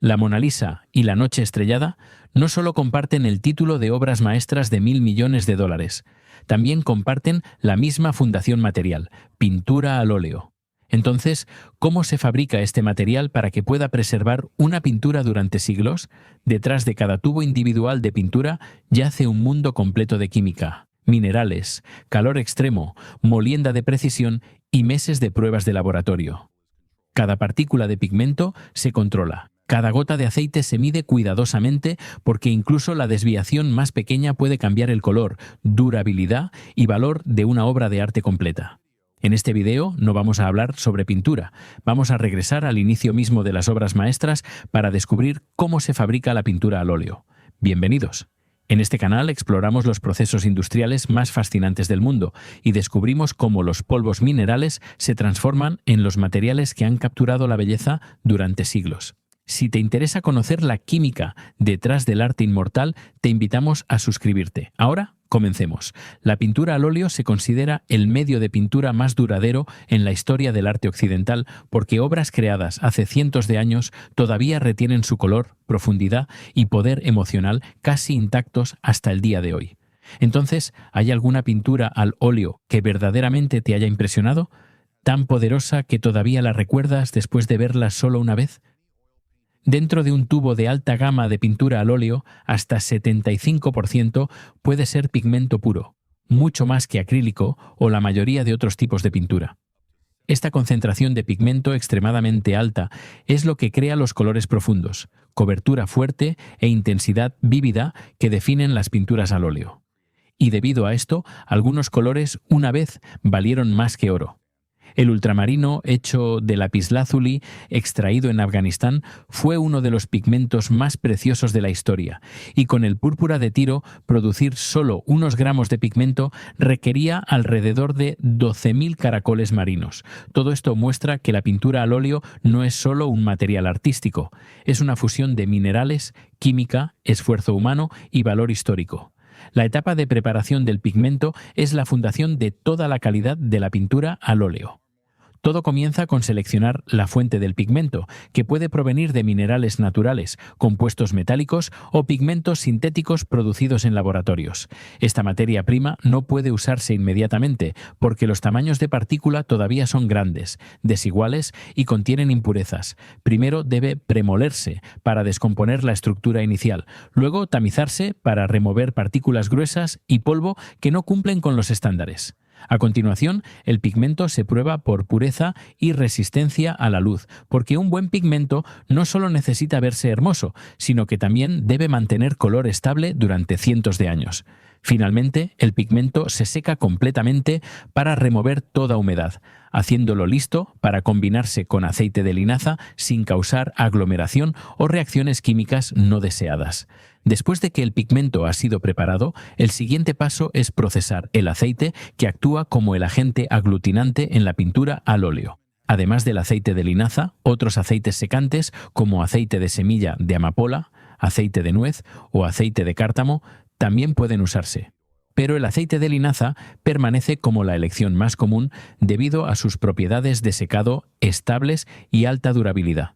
La Mona Lisa y La Noche Estrellada no solo comparten el título de obras maestras de $1.000 millones, también comparten la misma fundación material, pintura al óleo. Entonces, ¿cómo se fabrica este material para que pueda preservar una pintura durante siglos? Detrás de cada tubo individual de pintura yace un mundo completo de química, minerales, calor extremo, molienda de precisión y meses de pruebas de laboratorio. Cada partícula de pigmento se controla. Cada gota de aceite se mide cuidadosamente porque incluso la desviación más pequeña puede cambiar el color, durabilidad y valor de una obra de arte completa. En este video no vamos a hablar sobre pintura, vamos a regresar al inicio mismo de las obras maestras para descubrir cómo se fabrica la pintura al óleo. Bienvenidos. En este canal exploramos los procesos industriales más fascinantes del mundo y descubrimos cómo los polvos minerales se transforman en los materiales que han capturado la belleza durante siglos. Si te interesa conocer la química detrás del arte inmortal, te invitamos a suscribirte. Ahora, comencemos. La pintura al óleo se considera el medio de pintura más duradero en la historia del arte occidental porque obras creadas hace cientos de años todavía retienen su color, profundidad y poder emocional casi intactos hasta el día de hoy. Entonces, ¿hay alguna pintura al óleo que verdaderamente te haya impresionado? ¿Tan poderosa que todavía la recuerdas después de verla solo una vez? Dentro de un tubo de alta gama de pintura al óleo, hasta 75% puede ser pigmento puro, mucho más que acrílico o la mayoría de otros tipos de pintura. Esta concentración de pigmento extremadamente alta es lo que crea los colores profundos, cobertura fuerte e intensidad vívida que definen las pinturas al óleo. Y debido a esto, algunos colores una vez valieron más que oro. El ultramarino, hecho de lapislázuli, extraído en Afganistán, fue uno de los pigmentos más preciosos de la historia, y con el púrpura de Tiro, producir solo unos gramos de pigmento requería alrededor de 12.000 caracoles marinos. Todo esto muestra que la pintura al óleo no es solo un material artístico, es una fusión de minerales, química, esfuerzo humano y valor histórico. La etapa de preparación del pigmento es la fundación de toda la calidad de la pintura al óleo. Todo comienza con seleccionar la fuente del pigmento, que puede provenir de minerales naturales, compuestos metálicos o pigmentos sintéticos producidos en laboratorios. Esta materia prima no puede usarse inmediatamente porque los tamaños de partícula todavía son grandes, desiguales y contienen impurezas. Primero debe premolerse para descomponer la estructura inicial, luego tamizarse para remover partículas gruesas y polvo que no cumplen con los estándares. A continuación, el pigmento se prueba por pureza y resistencia a la luz, porque un buen pigmento no solo necesita verse hermoso, sino que también debe mantener color estable durante cientos de años. Finalmente, el pigmento se seca completamente para remover toda humedad, haciéndolo listo para combinarse con aceite de linaza sin causar aglomeración o reacciones químicas no deseadas. Después de que el pigmento ha sido preparado, el siguiente paso es procesar el aceite que actúa como el agente aglutinante en la pintura al óleo. Además del aceite de linaza, otros aceites secantes como aceite de semilla de amapola, aceite de nuez o aceite de cártamo también pueden usarse. Pero el aceite de linaza permanece como la elección más común debido a sus propiedades de secado estables y alta durabilidad.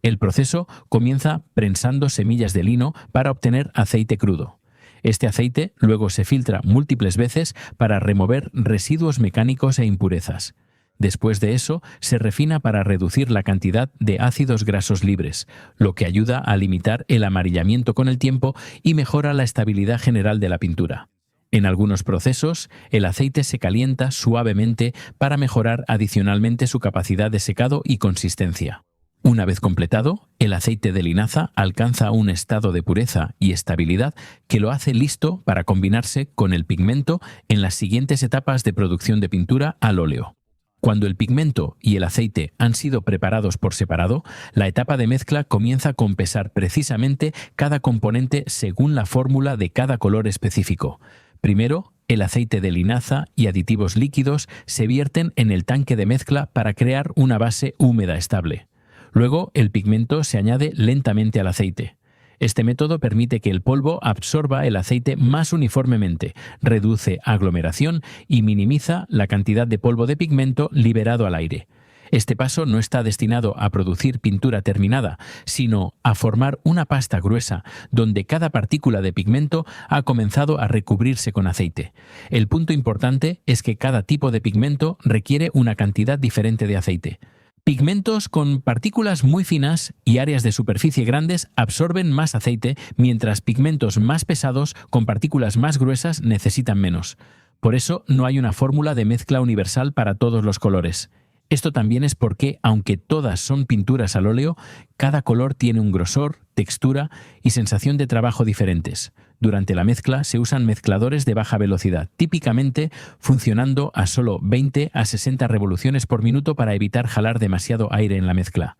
El proceso comienza prensando semillas de lino para obtener aceite crudo. Este aceite luego se filtra múltiples veces para remover residuos mecánicos e impurezas. Después de eso, se refina para reducir la cantidad de ácidos grasos libres, lo que ayuda a limitar el amarillamiento con el tiempo y mejora la estabilidad general de la pintura. En algunos procesos, el aceite se calienta suavemente para mejorar adicionalmente su capacidad de secado y consistencia. Una vez completado, el aceite de linaza alcanza un estado de pureza y estabilidad que lo hace listo para combinarse con el pigmento en las siguientes etapas de producción de pintura al óleo. Cuando el pigmento y el aceite han sido preparados por separado, la etapa de mezcla comienza con pesar precisamente cada componente según la fórmula de cada color específico. Primero, el aceite de linaza y aditivos líquidos se vierten en el tanque de mezcla para crear una base húmeda estable. Luego, el pigmento se añade lentamente al aceite. Este método permite que el polvo absorba el aceite más uniformemente, reduce aglomeración y minimiza la cantidad de polvo de pigmento liberado al aire. Este paso no está destinado a producir pintura terminada, sino a formar una pasta gruesa donde cada partícula de pigmento ha comenzado a recubrirse con aceite. El punto importante es que cada tipo de pigmento requiere una cantidad diferente de aceite. Pigmentos con partículas muy finas y áreas de superficie grandes absorben más aceite, mientras pigmentos más pesados con partículas más gruesas necesitan menos. Por eso no hay una fórmula de mezcla universal para todos los colores. Esto también es porque, aunque todas son pinturas al óleo, cada color tiene un grosor, textura y sensación de trabajo diferentes. Durante la mezcla se usan mezcladores de baja velocidad, típicamente funcionando a solo 20 a 60 revoluciones por minuto para evitar jalar demasiado aire en la mezcla.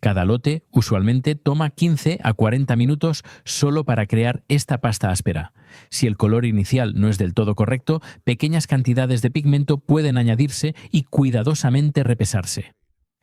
Cada lote usualmente toma 15 a 40 minutos solo para crear esta pasta áspera. Si el color inicial no es del todo correcto, pequeñas cantidades de pigmento pueden añadirse y cuidadosamente repesarse.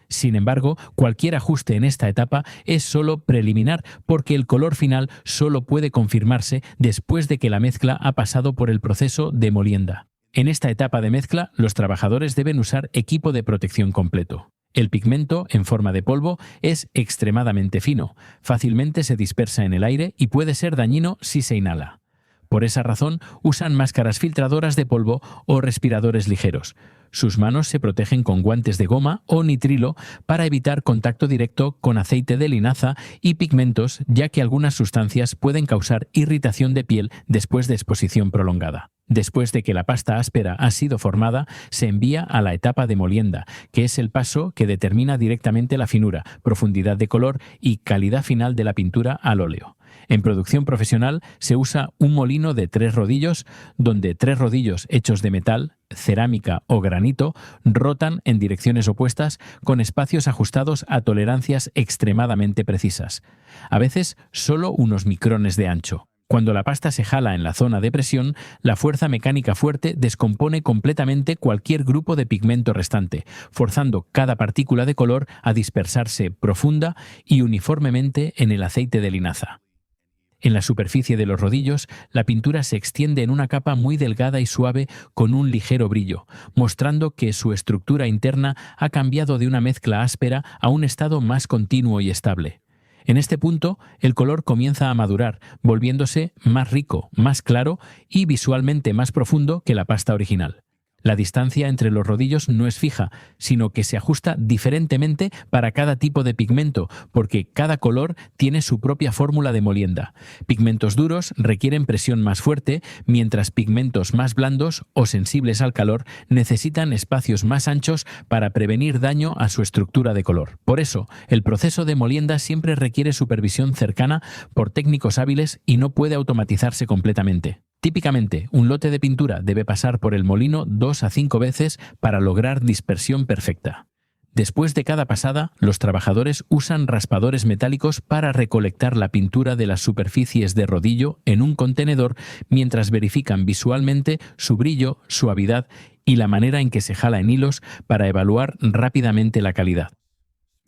Sin embargo, cualquier ajuste en esta etapa es solo preliminar porque el color final solo puede confirmarse después de que la mezcla ha pasado por el proceso de molienda. En esta etapa de mezcla, los trabajadores deben usar equipo de protección completo. El pigmento, en forma de polvo, es extremadamente fino, fácilmente se dispersa en el aire y puede ser dañino si se inhala. Por esa razón, usan máscaras filtradoras de polvo o respiradores ligeros. Sus manos se protegen con guantes de goma o nitrilo para evitar contacto directo con aceite de linaza y pigmentos, ya que algunas sustancias pueden causar irritación de piel después de exposición prolongada. Después de que la pasta áspera ha sido formada, se envía a la etapa de molienda, que es el paso que determina directamente la finura, profundidad de color y calidad final de la pintura al óleo. En producción profesional se usa un molino de 3 rodillos, donde 3 rodillos hechos de metal, cerámica o granito rotan en direcciones opuestas con espacios ajustados a tolerancias extremadamente precisas, a veces solo unos micrones de ancho. Cuando la pasta se jala en la zona de presión, la fuerza mecánica fuerte descompone completamente cualquier grupo de pigmento restante, forzando cada partícula de color a dispersarse profunda y uniformemente en el aceite de linaza. En la superficie de los rodillos, la pintura se extiende en una capa muy delgada y suave con un ligero brillo, mostrando que su estructura interna ha cambiado de una mezcla áspera a un estado más continuo y estable. En este punto, el color comienza a madurar, volviéndose más rico, más claro y visualmente más profundo que la pasta original. La distancia entre los rodillos no es fija, sino que se ajusta diferentemente para cada tipo de pigmento, porque cada color tiene su propia fórmula de molienda. Pigmentos duros requieren presión más fuerte, mientras pigmentos más blandos o sensibles al calor necesitan espacios más anchos para prevenir daño a su estructura de color. Por eso, el proceso de molienda siempre requiere supervisión cercana por técnicos hábiles y no puede automatizarse completamente. Típicamente, un lote de pintura debe pasar por el molino 2 a 5 veces para lograr dispersión perfecta. Después de cada pasada, los trabajadores usan raspadores metálicos para recolectar la pintura de las superficies de rodillo en un contenedor mientras verifican visualmente su brillo, suavidad y la manera en que se jala en hilos para evaluar rápidamente la calidad.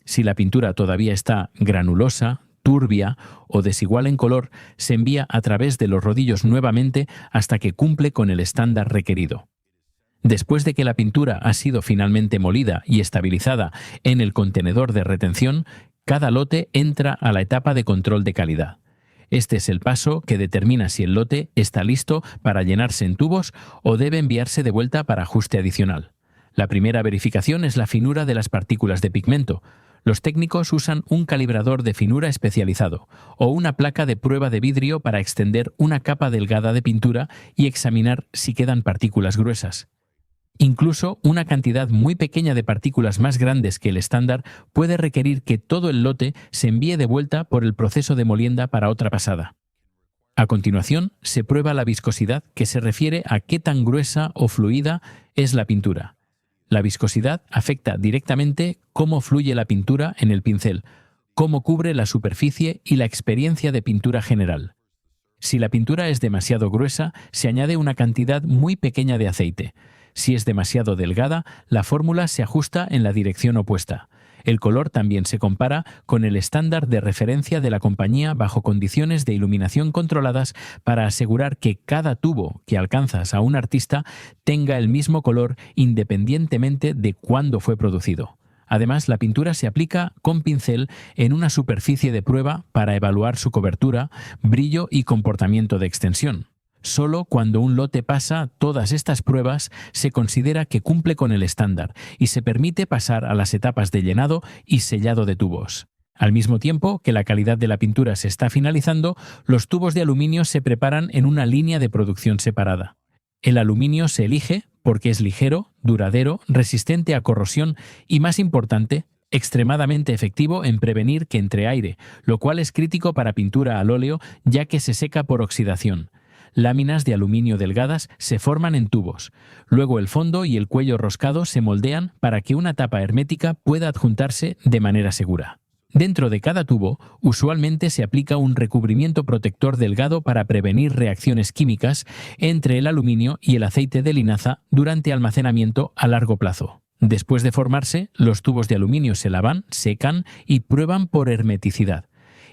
Si la pintura todavía está granulosa, turbia o desigual en color, se envía a través de los rodillos nuevamente hasta que cumple con el estándar requerido. Después de que la pintura ha sido finalmente molida y estabilizada en el contenedor de retención, cada lote entra a la etapa de control de calidad. Este es el paso que determina si el lote está listo para llenarse en tubos o debe enviarse de vuelta para ajuste adicional. La primera verificación es la finura de las partículas de pigmento. Los técnicos usan un calibrador de finura especializado o una placa de prueba de vidrio para extender una capa delgada de pintura y examinar si quedan partículas gruesas. Incluso una cantidad muy pequeña de partículas más grandes que el estándar puede requerir que todo el lote se envíe de vuelta por el proceso de molienda para otra pasada. A continuación, se prueba la viscosidad, que se refiere a qué tan gruesa o fluida es la pintura. La viscosidad afecta directamente cómo fluye la pintura en el pincel, cómo cubre la superficie y la experiencia de pintura general. Si la pintura es demasiado gruesa, se añade una cantidad muy pequeña de aceite. Si es demasiado delgada, la fórmula se ajusta en la dirección opuesta. El color también se compara con el estándar de referencia de la compañía bajo condiciones de iluminación controladas para asegurar que cada tubo que alcanzas a un artista tenga el mismo color independientemente de cuándo fue producido. Además, la pintura se aplica con pincel en una superficie de prueba para evaluar su cobertura, brillo y comportamiento de extensión. Solo cuando un lote pasa todas estas pruebas se considera que cumple con el estándar y se permite pasar a las etapas de llenado y sellado de tubos. Al mismo tiempo que la calidad de la pintura se está finalizando, los tubos de aluminio se preparan en una línea de producción separada. El aluminio se elige porque es ligero, duradero, resistente a corrosión y, más importante, extremadamente efectivo en prevenir que entre aire, lo cual es crítico para pintura al óleo ya que se seca por oxidación. Láminas de aluminio delgadas se forman en tubos. Luego el fondo y el cuello roscado se moldean para que una tapa hermética pueda adjuntarse de manera segura. Dentro de cada tubo, usualmente se aplica un recubrimiento protector delgado para prevenir reacciones químicas entre el aluminio y el aceite de linaza durante almacenamiento a largo plazo. Después de formarse, los tubos de aluminio se lavan, secan y prueban por hermeticidad.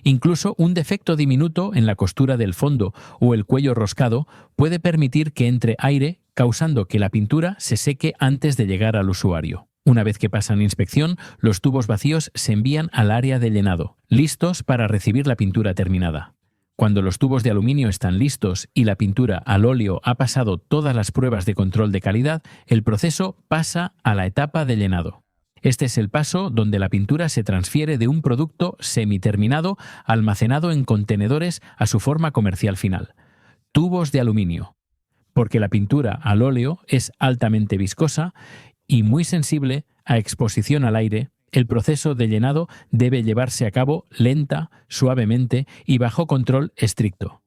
Incluso un defecto diminuto en la costura del fondo o el cuello roscado puede permitir que entre aire, causando que la pintura se seque antes de llegar al usuario. Una vez que pasan inspección, los tubos vacíos se envían al área de llenado, listos para recibir la pintura terminada. Cuando los tubos de aluminio están listos y la pintura al óleo ha pasado todas las pruebas de control de calidad, el proceso pasa a la etapa de llenado. Este es el paso donde la pintura se transfiere de un producto semiterminado almacenado en contenedores a su forma comercial final. Tubos de aluminio. Porque la pintura al óleo es altamente viscosa y muy sensible a exposición al aire, el proceso de llenado debe llevarse a cabo lenta, suavemente y bajo control estricto.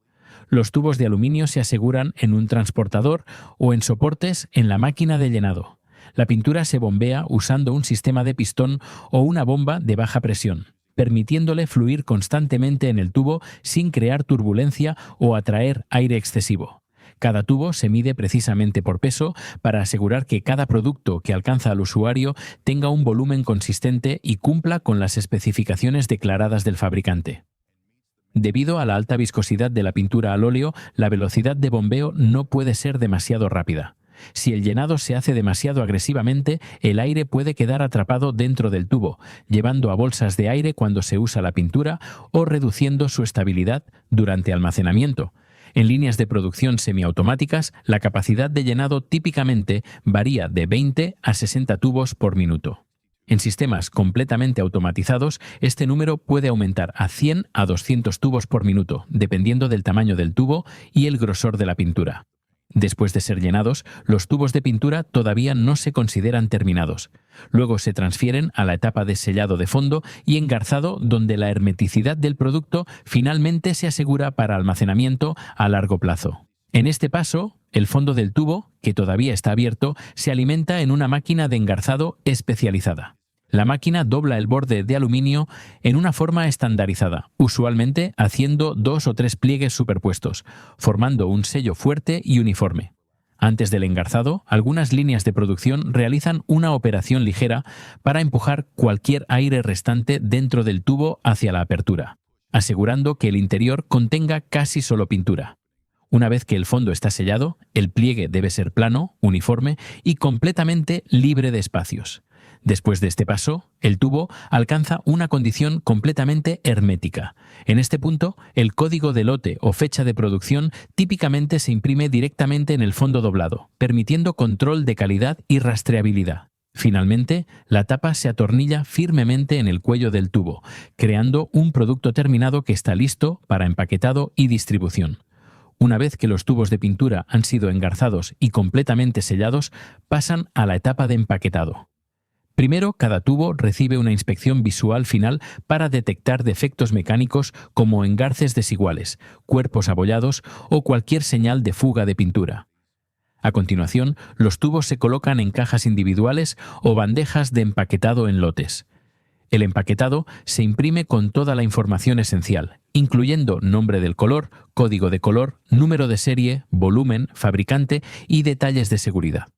Los tubos de aluminio se aseguran en un transportador o en soportes en la máquina de llenado. La pintura se bombea usando un sistema de pistón o una bomba de baja presión, permitiéndole fluir constantemente en el tubo sin crear turbulencia o atraer aire excesivo. Cada tubo se mide precisamente por peso para asegurar que cada producto que alcanza al usuario tenga un volumen consistente y cumpla con las especificaciones declaradas del fabricante. Debido a la alta viscosidad de la pintura al óleo, la velocidad de bombeo no puede ser demasiado rápida. Si el llenado se hace demasiado agresivamente, el aire puede quedar atrapado dentro del tubo, llevando a bolsas de aire cuando se usa la pintura o reduciendo su estabilidad durante almacenamiento. En líneas de producción semiautomáticas, la capacidad de llenado típicamente varía de 20 a 60 tubos por minuto. En sistemas completamente automatizados, este número puede aumentar a 100 a 200 tubos por minuto, dependiendo del tamaño del tubo y el grosor de la pintura. Después de ser llenados, los tubos de pintura todavía no se consideran terminados. Luego se transfieren a la etapa de sellado de fondo y engarzado, donde la hermeticidad del producto finalmente se asegura para almacenamiento a largo plazo. En este paso, el fondo del tubo, que todavía está abierto, se alimenta en una máquina de engarzado especializada. La máquina dobla el borde de aluminio en una forma estandarizada, usualmente haciendo 2 o 3 pliegues superpuestos, formando un sello fuerte y uniforme. Antes del engarzado, algunas líneas de producción realizan una operación ligera para empujar cualquier aire restante dentro del tubo hacia la apertura, asegurando que el interior contenga casi solo pintura. Una vez que el fondo está sellado, el pliegue debe ser plano, uniforme y completamente libre de espacios. Después de este paso, el tubo alcanza una condición completamente hermética. En este punto, el código de lote o fecha de producción típicamente se imprime directamente en el fondo doblado, permitiendo control de calidad y rastreabilidad. Finalmente, la tapa se atornilla firmemente en el cuello del tubo, creando un producto terminado que está listo para empaquetado y distribución. Una vez que los tubos de pintura han sido engarzados y completamente sellados, pasan a la etapa de empaquetado. Primero, cada tubo recibe una inspección visual final para detectar defectos mecánicos como engarces desiguales, cuerpos abollados o cualquier señal de fuga de pintura. A continuación, los tubos se colocan en cajas individuales o bandejas de empaquetado en lotes. El empaquetado se imprime con toda la información esencial, incluyendo nombre del color, código de color, número de serie, volumen, fabricante y detalles de seguridad.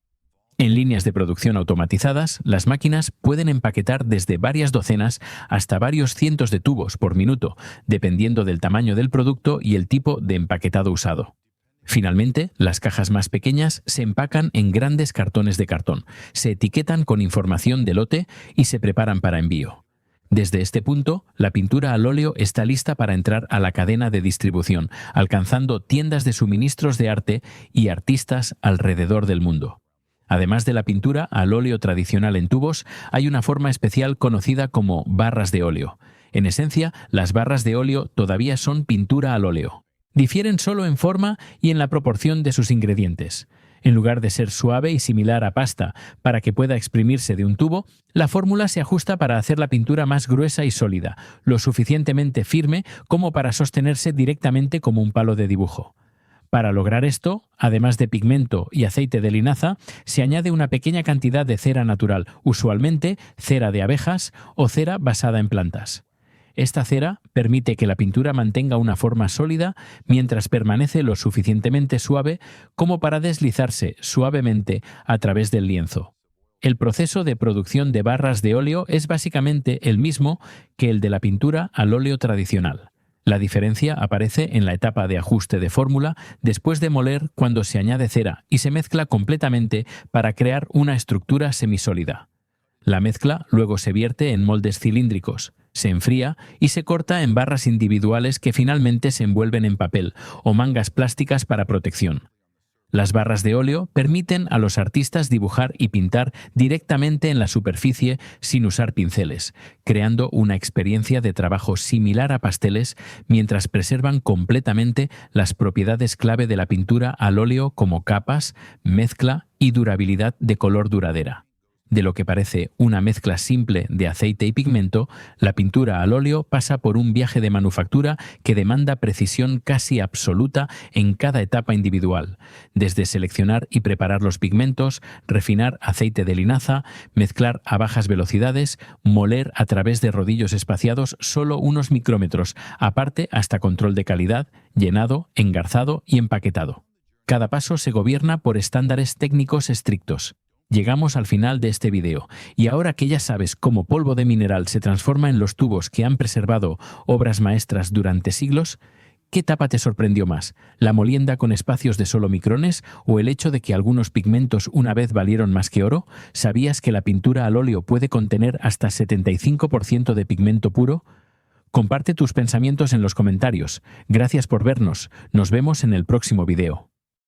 En líneas de producción automatizadas, las máquinas pueden empaquetar desde varias docenas hasta varios cientos de tubos por minuto, dependiendo del tamaño del producto y el tipo de empaquetado usado. Finalmente, las cajas más pequeñas se empacan en grandes cartones de cartón, se etiquetan con información de lote y se preparan para envío. Desde este punto, la pintura al óleo está lista para entrar a la cadena de distribución, alcanzando tiendas de suministros de arte y artistas alrededor del mundo. Además de la pintura al óleo tradicional en tubos, hay una forma especial conocida como barras de óleo. En esencia, las barras de óleo todavía son pintura al óleo. Difieren solo en forma y en la proporción de sus ingredientes. En lugar de ser suave y similar a pasta para que pueda exprimirse de un tubo, la fórmula se ajusta para hacer la pintura más gruesa y sólida, lo suficientemente firme como para sostenerse directamente como un palo de dibujo. Para lograr esto, además de pigmento y aceite de linaza, se añade una pequeña cantidad de cera natural, usualmente cera de abejas o cera basada en plantas. Esta cera permite que la pintura mantenga una forma sólida mientras permanece lo suficientemente suave como para deslizarse suavemente a través del lienzo. El proceso de producción de barras de óleo es básicamente el mismo que el de la pintura al óleo tradicional. La diferencia aparece en la etapa de ajuste de fórmula después de moler, cuando se añade cera y se mezcla completamente para crear una estructura semisólida. La mezcla luego se vierte en moldes cilíndricos, se enfría y se corta en barras individuales que finalmente se envuelven en papel o mangas plásticas para protección. Las barras de óleo permiten a los artistas dibujar y pintar directamente en la superficie sin usar pinceles, creando una experiencia de trabajo similar a pasteles mientras preservan completamente las propiedades clave de la pintura al óleo, como capas, mezcla y durabilidad de color duradera. De lo que parece una mezcla simple de aceite y pigmento, la pintura al óleo pasa por un viaje de manufactura que demanda precisión casi absoluta en cada etapa individual, desde seleccionar y preparar los pigmentos, refinar aceite de linaza, mezclar a bajas velocidades, moler a través de rodillos espaciados solo unos micrómetros, aparte hasta control de calidad, llenado, engarzado y empaquetado. Cada paso se gobierna por estándares técnicos estrictos. Llegamos al final de este video, y ahora que ya sabes cómo polvo de mineral se transforma en los tubos que han preservado obras maestras durante siglos, ¿qué etapa te sorprendió más? ¿La molienda con espacios de solo micrones o el hecho de que algunos pigmentos una vez valieron más que oro? ¿Sabías que la pintura al óleo puede contener hasta 75% de pigmento puro? Comparte tus pensamientos en los comentarios. Gracias por vernos. Nos vemos en el próximo video.